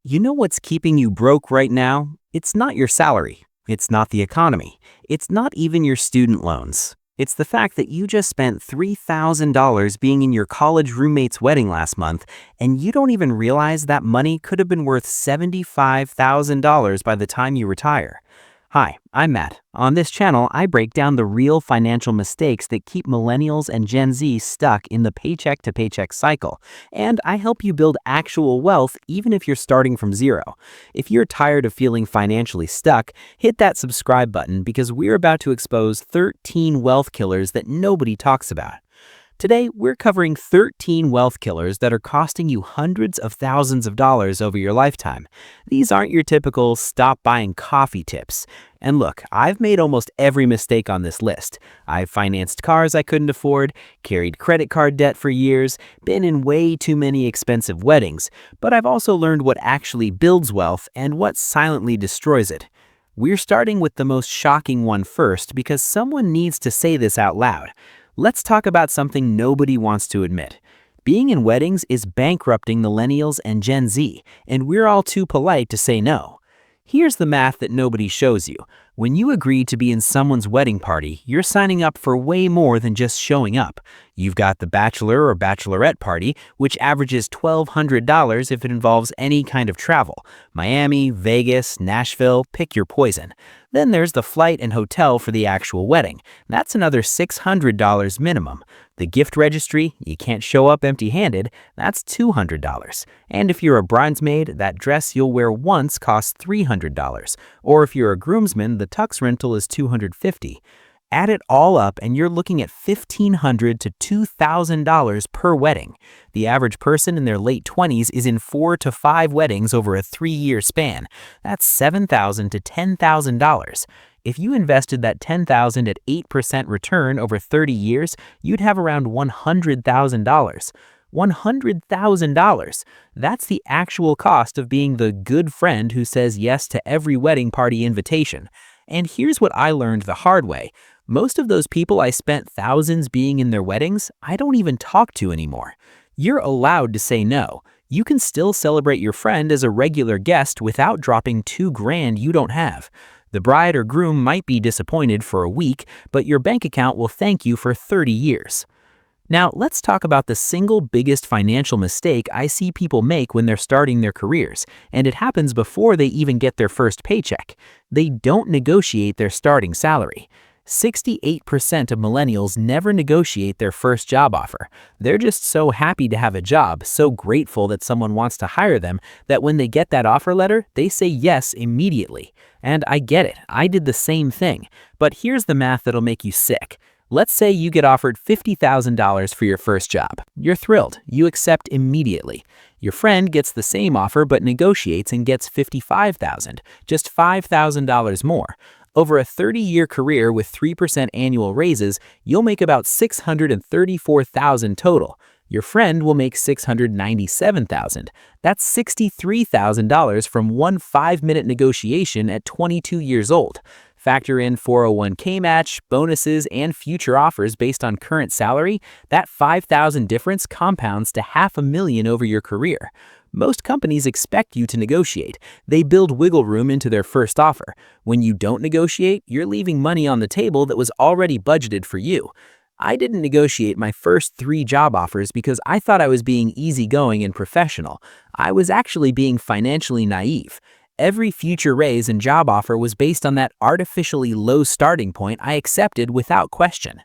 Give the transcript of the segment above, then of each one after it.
You know what's keeping you broke right now? It's not your salary. It's not the economy. It's not even your student loans. It's the fact that you just spent $3,000 being in your college roommate's wedding last month, and you don't even realize that money could have been worth $75,000 by the time you retire. Hi, I'm Matt. On this channel, I break down the real financial mistakes that keep millennials and Gen Z stuck in the paycheck-to-paycheck cycle, and I help you build actual wealth even if you're starting from zero. If you're tired of feeling financially stuck, hit that subscribe button because we're about to expose 13 wealth killers that nobody talks about. Today, we're covering 13 wealth killers that are costing you hundreds of thousands of dollars over your lifetime. These aren't your typical stop buying coffee tips. And look, I've made almost every mistake on this list. I've financed cars I couldn't afford, carried credit card debt for years, been in way too many expensive weddings, but I've also learned what actually builds wealth and what silently destroys it. We're starting with the most shocking one first because someone needs to say this out loud. Let's talk about something nobody wants to admit. Being in weddings is bankrupting millennials and Gen Z, and we're all too polite to say no. Here's the math that nobody shows you. When you agree to be in someone's wedding party, you're signing up for way more than just showing up. You've got the bachelor or bachelorette party, which averages $1,200 if it involves any kind of travel. Miami, Vegas, Nashville, pick your poison. Then there's the flight and hotel for the actual wedding. That's another $600 minimum. The gift registry, you can't show up empty-handed, that's $200. And if you're a bridesmaid, that dress you'll wear once costs $300. Or if you're a groomsman, the tux rental is $250. Add it all up and you're looking at $1,500 to $2,000 per wedding. The average person in their late 20s is in 4 to 5 weddings over a 3-year span. That's $7,000 to $10,000. If you invested that $10,000 at 8% return over 30 years, you'd have around $100,000. $100,000. That's the actual cost of being the good friend who says yes to every wedding party invitation. And here's what I learned the hard way. Most of those people I spent thousands being in their weddings, I don't even talk to anymore. You're allowed to say no. You can still celebrate your friend as a regular guest without dropping $2,000 you don't have. The bride or groom might be disappointed for a week, but your bank account will thank you for 30 years. Now, let's talk about the single biggest financial mistake I see people make when they're starting their careers, and it happens before they even get their first paycheck. They don't negotiate their starting salary. 68% of millennials never negotiate their first job offer. They're just so happy to have a job, so grateful that someone wants to hire them, that when they get that offer letter, they say yes immediately. And I get it, I did the same thing. But here's the math that'll make you sick. Let's say you get offered $50,000 for your first job. You're thrilled. You accept immediately. Your friend gets the same offer but negotiates and gets $55,000, just $5,000 more. Over a 30-year career with 3% annual raises, you'll make about $634,000 total. Your friend will make $697,000. That's $63,000 from one 5-minute negotiation at 22 years old. Factor in 401k match, bonuses, and future offers based on current salary, that $5,000 difference compounds to $500,000 over your career. Most companies expect you to negotiate. They build wiggle room into their first offer. When you don't negotiate, you're leaving money on the table that was already budgeted for you. I didn't negotiate my first 3 job offers because I thought I was being easygoing and professional. I was actually being financially naive. Every future raise and job offer was based on that artificially low starting point I accepted without question.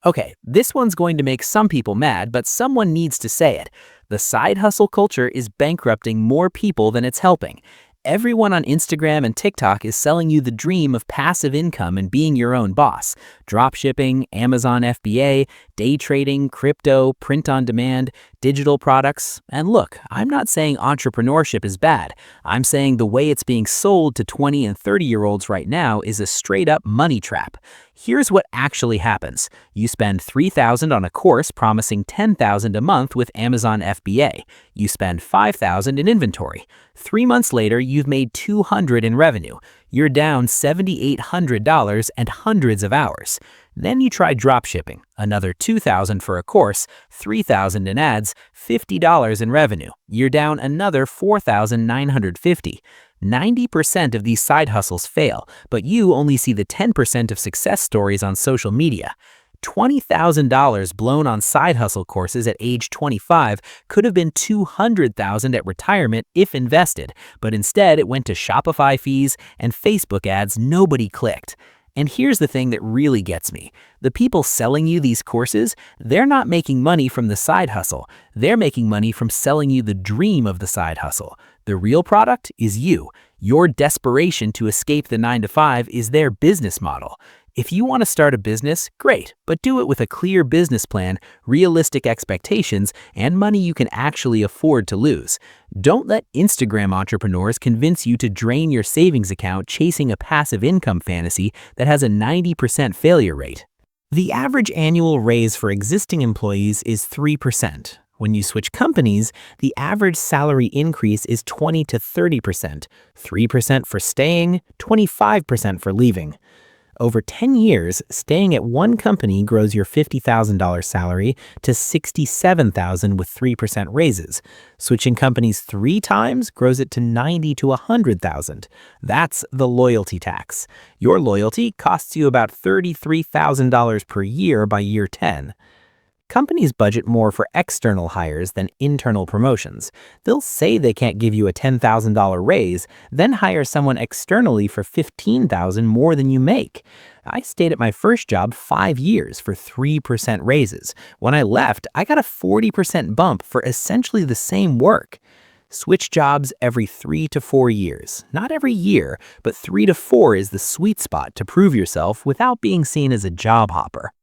Okay, this one's going to make some people mad, but someone needs to say it. The side hustle culture is bankrupting more people than it's helping. Everyone on Instagram and TikTok is selling you the dream of passive income and being your own boss. Dropshipping, Amazon FBA, day trading, crypto, print on demand, digital products. And look, I'm not saying entrepreneurship is bad. I'm saying the way it's being sold to 20 and 30-year-olds right now is a straight-up money trap. Here's what actually happens. You spend $3,000 on a course promising $10,000 a month with Amazon FBA. You spend $5,000 in inventory. 3 months later, you've made $200 in revenue. You're down $7,800 and hundreds of hours. Then you try dropshipping, another $2,000 for a course, $3,000 in ads, $50 in revenue. You're down another $4,950. 90% of these side hustles fail, but you only see the 10% of success stories on social media. $20,000 blown on side hustle courses at age 25 could have been $200,000 at retirement if invested, but instead it went to Shopify fees and Facebook ads nobody clicked. And here's the thing that really gets me. The people selling you these courses, they're not making money from the side hustle. They're making money from selling you the dream of the side hustle. The real product is you. Your desperation to escape the 9-to-5 is their business model. If you want to start a business, great, but do it with a clear business plan, realistic expectations, and money you can actually afford to lose. Don't let Instagram entrepreneurs convince you to drain your savings account chasing a passive income fantasy that has a 90% failure rate. The average annual raise for existing employees is 3%. When you switch companies, the average salary increase is 20 to 30%, 3% for staying, 25% for leaving. Over 10 years, staying at one company grows your $50,000 salary to $67,000 with 3% raises. Switching companies 3 times grows it to $90,000 to $100,000. That's the loyalty tax. Your loyalty costs you about $33,000 per year by year 10. Companies budget more for external hires than internal promotions. They'll say they can't give you a $10,000 raise, then hire someone externally for $15,000 more than you make. I stayed at my first job 5 years for 3% raises. When I left, I got a 40% bump for essentially the same work. Switch jobs every 3 to 4 years. Not every year, but 3 to 4 is the sweet spot to prove yourself without being seen as a job hopper.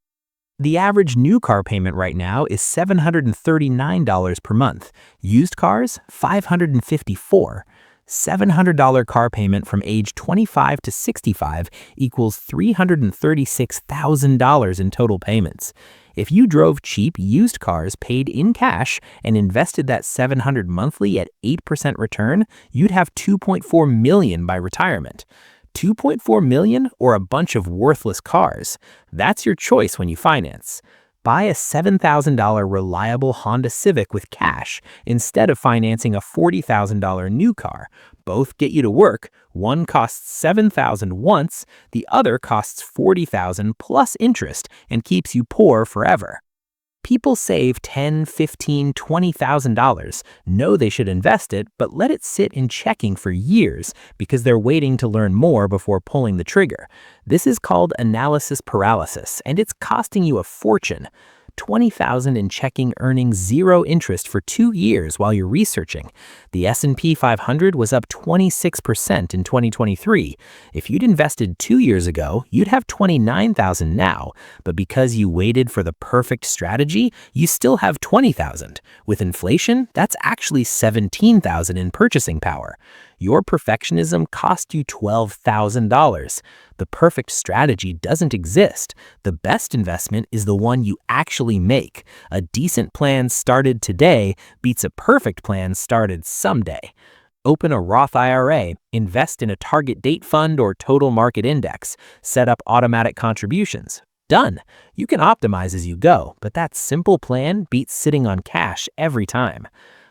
The average new car payment right now is $739 per month. Used cars, $554. $700 car payment from age 25 to 65 equals $336,000 in total payments. If you drove cheap used cars paid in cash and invested that $700 monthly at 8% return, you'd have $2.4 million by retirement. $2.4 million or a bunch of worthless cars? That's your choice when you finance. Buy a $7,000 reliable Honda Civic with cash instead of financing a $40,000 new car. Both get you to work. One costs $7,000 once, the other costs $40,000 plus interest and keeps you poor forever. People save $10,000, $15,000, $20,000, know they should invest it, but let it sit in checking for years because they're waiting to learn more before pulling the trigger. This is called analysis paralysis, and it's costing you a fortune. $20,000 in checking, earning 0 interest for 2 years while you're researching. The S&P 500 was up 26% in 2023. If you'd invested 2 years ago, you'd have $29,000 now, but because you waited for the perfect strategy, you still have $20,000. With inflation, that's actually $17,000 in purchasing power. Your perfectionism cost you $12,000. The perfect strategy doesn't exist. The best investment is the one you actually make. A decent plan started today beats a perfect plan started someday. Open a Roth IRA, invest in a target date fund or total market index, set up automatic contributions. Done. You can optimize as you go, but that simple plan beats sitting on cash every time.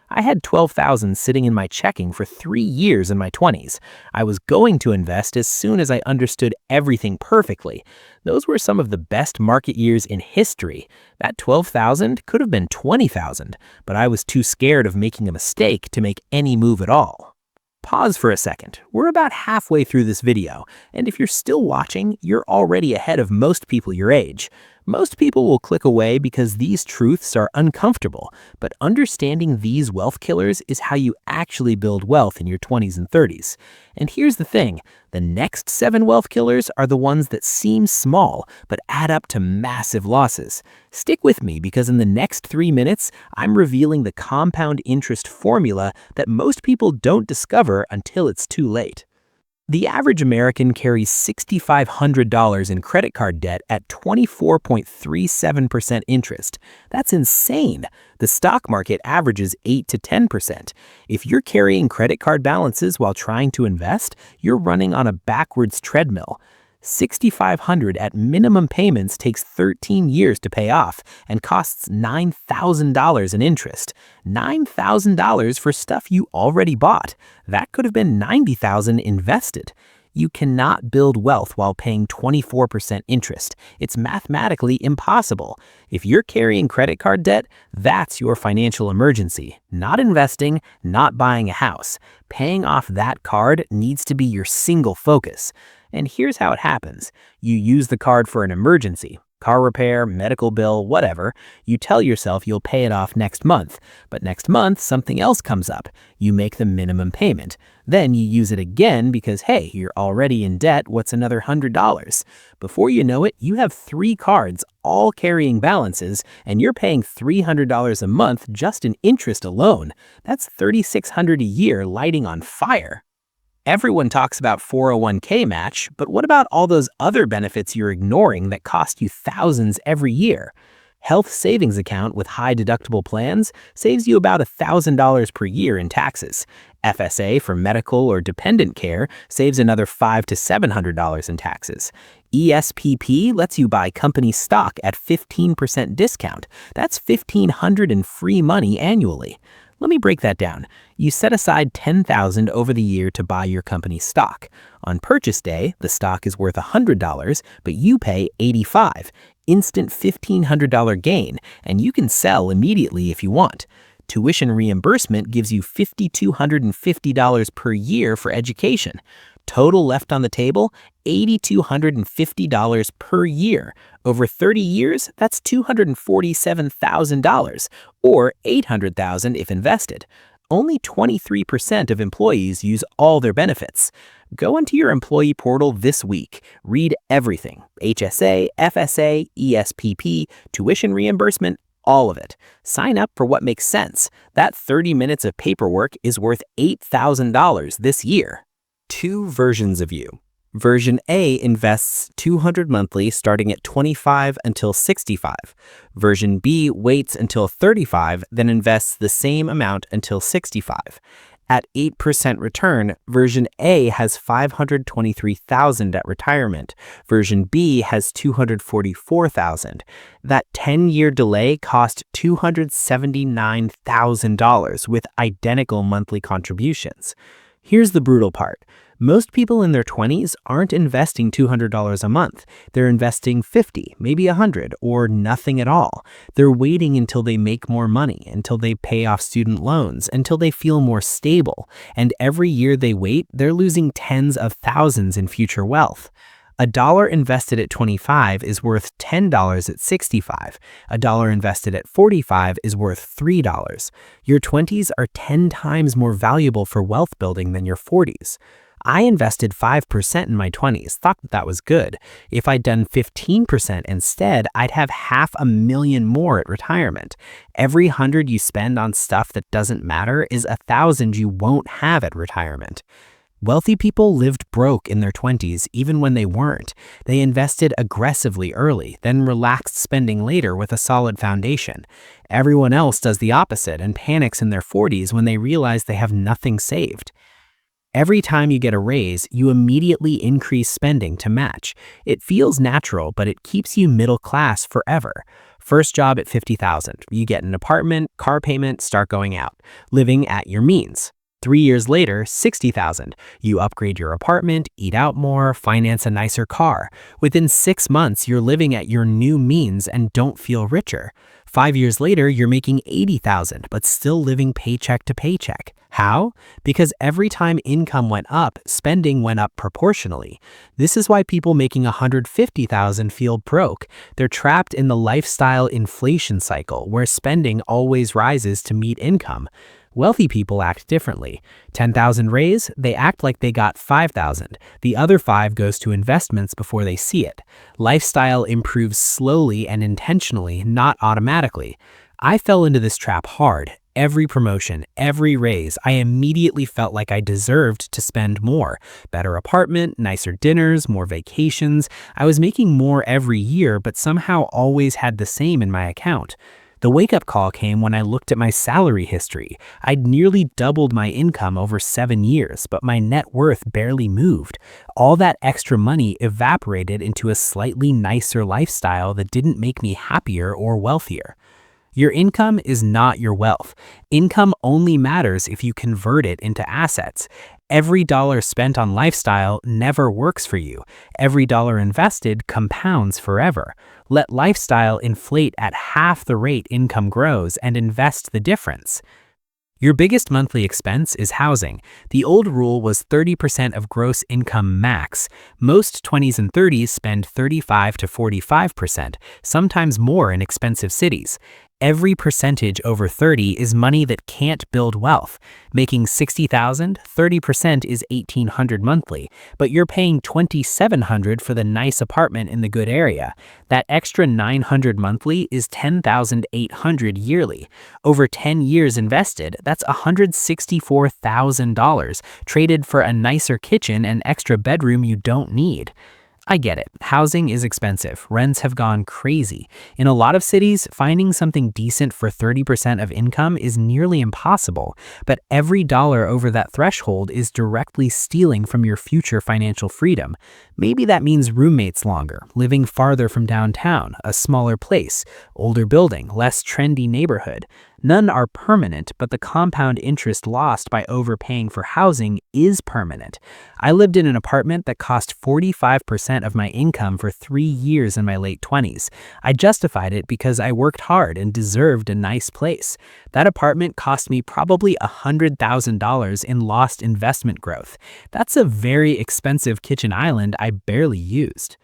I had $12,000 sitting in my checking for 3 years in my 20s. I was going to invest as soon as I understood everything perfectly. Those were some of the best market years in history. That $12,000 could have been $20,000, but I was too scared of making a mistake to make any move at all. Pause for a second. We're about halfway through this video, and if you're still watching, you're already ahead of most people your age. Most people will click away because these truths are uncomfortable, but understanding these wealth killers is how you actually build wealth in your 20s and 30s. And here's the thing, the next 7 wealth killers are the ones that seem small, but add up to massive losses. Stick with me because in the next 3 minutes, I'm revealing the compound interest formula that most people don't discover until it's too late. The average American carries $6,500 in credit card debt at 24.37% interest. That's insane. The stock market averages 8 to 10%. If you're carrying credit card balances while trying to invest, you're running on a backwards treadmill. $6,500 at minimum payments takes 13 years to pay off and costs $9,000 in interest. $9,000 for stuff you already bought. That could have been $90,000 invested. You cannot build wealth while paying 24% interest. It's mathematically impossible. If you're carrying credit card debt, that's your financial emergency. Not investing, not buying a house. Paying off that card needs to be your single focus. And here's how it happens. You use the card for an emergency. Car repair, medical bill, whatever. You tell yourself you'll pay it off next month. But next month, something else comes up. You make the minimum payment. Then you use it again because, hey, you're already in debt. What's another $100? Before you know it, you have 3 cards, all carrying balances, and you're paying $300 a month just in interest alone. That's $3,600 a year lighting on fire. Everyone talks about 401k match, but what about all those other benefits you're ignoring that cost you thousands every year? Health savings account with high deductible plans saves you about $1,000 per year in taxes. FSA for medical or dependent care saves another $500 to $700 in taxes. ESPP lets you buy company stock at 15% discount. That's $1,500 in free money annually. Let me break that down. You set aside $10,000 over the year to buy your company's stock. On purchase day, the stock is worth $100, but you pay $85. Instant $1,500 gain, and you can sell immediately if you want. Tuition reimbursement gives you $5,250 per year for education. Total left on the table, $8,250 per year. Over 30 years, that's $247,000, or $800,000 if invested. Only 23% of employees use all their benefits. Go into your employee portal this week. Read everything. HSA, FSA, ESPP, tuition reimbursement, all of it. Sign up for what makes sense. That 30 minutes of paperwork is worth $8,000 this year. 2 versions of you. Version A invests $200 monthly starting at 25 until 65. Version B waits until 35, then invests the same amount until 65. At 8% return, version A has $523,000 at retirement. Version B has $244,000. That 10-year delay cost $279,000 with identical monthly contributions. Here's the brutal part. Most people in their 20s aren't investing $200 a month. They're investing $50, maybe $100, or nothing at all. They're waiting until they make more money, until they pay off student loans, until they feel more stable. And every year they wait, they're losing tens of thousands in future wealth. $1 invested at 25 is worth $10 at 65. $1 invested at 45 is worth $3. Your 20s are 10 times more valuable for wealth building than your 40s. I invested 5% in my 20s, thought that was good. If I'd done 15% instead, I'd have $500,000 more at retirement. Every $100 you spend on stuff that doesn't matter is $1,000 you won't have at retirement. Wealthy people lived broke in their 20s even when they weren't. They invested aggressively early, then relaxed spending later with a solid foundation. Everyone else does the opposite and panics in their 40s when they realize they have nothing saved. Every time you get a raise, you immediately increase spending to match. It feels natural, but it keeps you middle class forever. First job at $50,000. You get an apartment, car payment, start going out, living at your means. 3 years later, $60,000. You upgrade your apartment, eat out more, finance a nicer car. Within 6 months, you're living at your new means and don't feel richer. 5 years later, you're making $80,000, but still living paycheck to paycheck. How? Because every time income went up, spending went up proportionally. This is why people making $150,000 feel broke. They're trapped in the lifestyle inflation cycle where spending always rises to meet income. Wealthy people act differently. $10,000 raise, they act like they got $5,000. The other $5,000 goes to investments before they see it. Lifestyle improves slowly and intentionally, not automatically. I fell into this trap hard. Every promotion, every raise, I immediately felt like I deserved to spend more. Better apartment, nicer dinners, more vacations. I was making more every year, but somehow always had the same in my account. The wake-up call came when I looked at my salary history. I'd nearly doubled my income over 7 years, but my net worth barely moved. All that extra money evaporated into a slightly nicer lifestyle that didn't make me happier or wealthier. Your income is not your wealth. Income only matters if you convert it into assets. Every dollar spent on lifestyle never works for you. Every dollar invested compounds forever. Let lifestyle inflate at half the rate income grows and invest the difference. Your biggest monthly expense is housing. The old rule was 30% of gross income max. Most 20s and 30s spend 35 to 45%, sometimes more in expensive cities. Every percentage over 30 is money that can't build wealth. Making $60,000, 30% is $1,800 monthly, but you're paying $2,700 for the nice apartment in the good area. That extra $900 monthly is $10,800 yearly. Over 10 years invested, that's $164,000 traded for a nicer kitchen and extra bedroom you don't need. I get it. Housing is expensive. Rents have gone crazy. In a lot of cities, finding something decent for 30% of income is nearly impossible, but every dollar over that threshold is directly stealing from your future financial freedom. Maybe that means roommates longer, living farther from downtown, a smaller place, older building, less trendy neighborhood. None are permanent, but the compound interest lost by overpaying for housing is permanent. I lived in an apartment that cost 45% of my income for 3 years in my late 20s. I justified it because I worked hard and deserved a nice place. That apartment cost me probably $100,000 in lost investment growth. That's a very expensive kitchen island I barely used.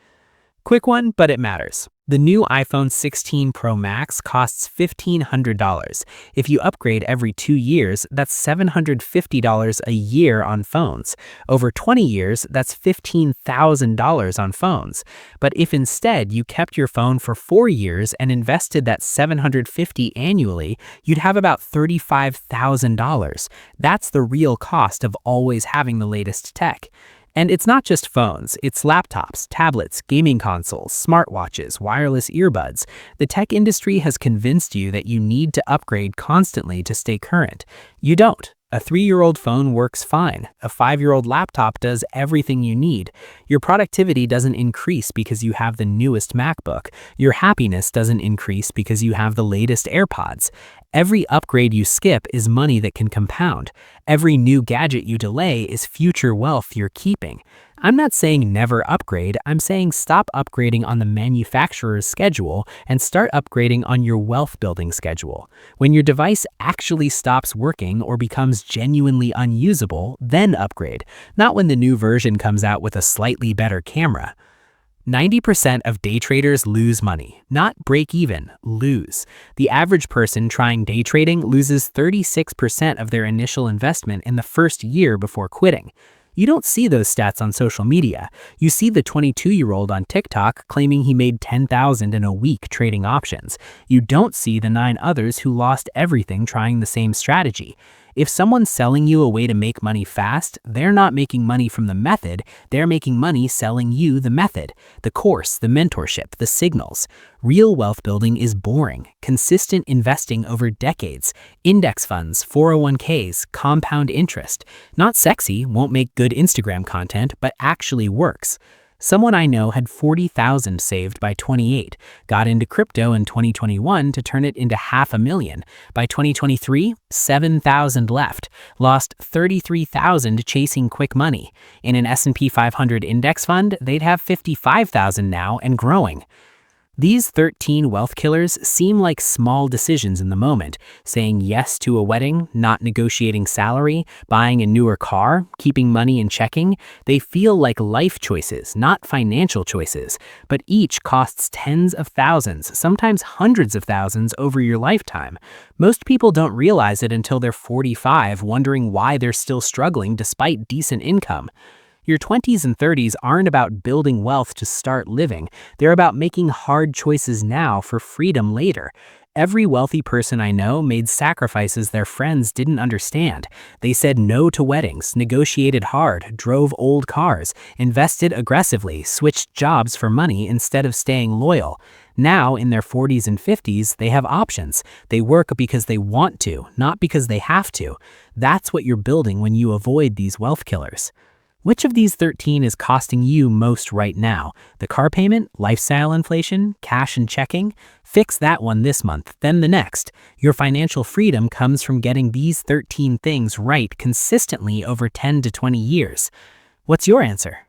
Quick one, but it matters. The new iPhone 16 Pro Max costs $1,500. If you upgrade every 2 years, that's $750 a year on phones. Over 20 years, that's $15,000 on phones. But if instead you kept your phone for 4 years and invested that $750 annually, you'd have about $35,000. That's the real cost of always having the latest tech. And it's not just phones, it's laptops, tablets, gaming consoles, smartwatches, wireless earbuds. The tech industry has convinced you that you need to upgrade constantly to stay current. You don't. A 3-year-old phone works fine. A 5-year-old laptop does everything you need. Your productivity doesn't increase because you have the newest MacBook. Your happiness doesn't increase because you have the latest AirPods. Every upgrade you skip is money that can compound. Every new gadget you delay is future wealth you're keeping. I'm not saying never upgrade, I'm saying stop upgrading on the manufacturer's schedule and start upgrading on your wealth building schedule. When your device actually stops working or becomes genuinely unusable, then upgrade, not when the new version comes out with a slightly better camera. 90% of day traders lose money, not break even, lose. The average person trying day trading loses 36% of their initial investment in the first year before quitting. You don't see those stats on social media. You see the 22-year-old on TikTok claiming he made $10,000 in a week trading options. You don't see the 9 others who lost everything trying the same strategy. If someone's selling you a way to make money fast, they're not making money from the method, they're making money selling you the method, the course, the mentorship, the signals. Real wealth building is boring, consistent investing over decades, index funds, 401ks, compound interest. Not sexy, won't make good Instagram content, but actually works. Someone I know had $40,000 saved by 28, got into crypto in 2021 to turn it into $500,000. By 2023, $7,000 left, lost $33,000 chasing quick money. In an S&P 500 index fund, they'd have $55,000 now and growing. These 13 wealth killers seem like small decisions in the moment, saying yes to a wedding, not negotiating salary, buying a newer car, keeping money in checking. They feel like life choices, not financial choices, but each costs tens of thousands, sometimes hundreds of thousands over your lifetime. Most people don't realize it until they're 45, wondering why they're still struggling despite decent income. Your 20s and 30s aren't about building wealth to start living. They're about making hard choices now for freedom later. Every wealthy person I know made sacrifices their friends didn't understand. They said no to weddings, negotiated hard, drove old cars, invested aggressively, switched jobs for money instead of staying loyal. Now, in their 40s and 50s, they have options. They work because they want to, not because they have to. That's what you're building when you avoid these wealth killers. Which of these 13 is costing you most right now? The car payment, lifestyle inflation, cash and checking? Fix that one this month, then the next. Your financial freedom comes from getting these 13 things right consistently over 10 to 20 years. What's your answer?